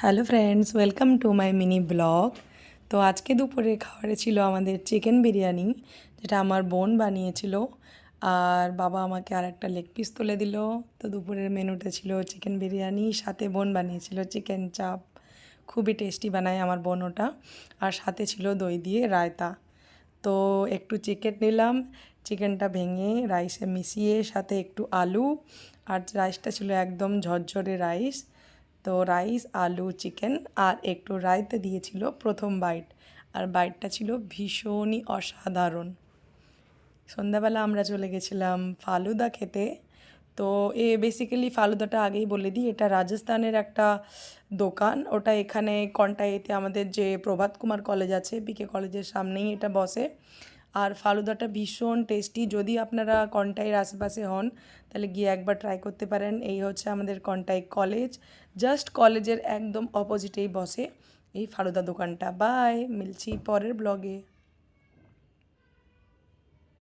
Hello friends, welcome to my mini blog. তো আজকে দুপুরে খাবারে ছিল আমাদের চিকেন বিরিয়ানি, যেটা আমার বোন বানিয়েছিল। আর বাবা আমাকে আর একটা লেগ পিস তুলে দিল। তো দুপুরের মেনুতে ছিল চিকেন বিরিয়ানি, সাথে বোন বানিয়েছিল চিকেন চাপ। খুবই টেস্টি বানায় আমার বোন ওটা। আর সাথে ছিল দই দিয়ে রায়তা। তো একটু চিকেন নিলাম, চিকেনটা ভেঙে রাইসে মিশিয়ে, সাথে একটু আলু। আর রাইসটা ছিল একদম ঝরঝরে রাইস। তো রাইস, আলু, চিকেন আর একটু রায়তা দিয়েছিল প্রথম বাইট। আর বাইটটা ছিল ভীষণই অসাধারণ। সন্ধ্যাবেলা আমরা চলে গেছিলাম ফালুদা খেতে। তো বেসিক্যালি ফালুদাটা আগেই বলে দিই, এটা রাজস্থানের একটা দোকান। ওটা এখানে কন্টাইতে আমাদের যে প্রভাত কুমার কলেজ আছে, পিকে কলেজের সামনেই এটা বসে। আর ফালুদাটা ভীষণ টেস্টি। যদি আপনারা কন্টাইয়ের আশেপাশে হন তাহলে গিয়ে একবার ট্রাই করতে পারেন। এই হচ্ছে আমাদের কন্টাই কলেজ, জাস্ট কলেজের একদম অপোজিটেই বসে এই ফালুদা দোকানটা। বাই, মিলছি পরের ব্লগে।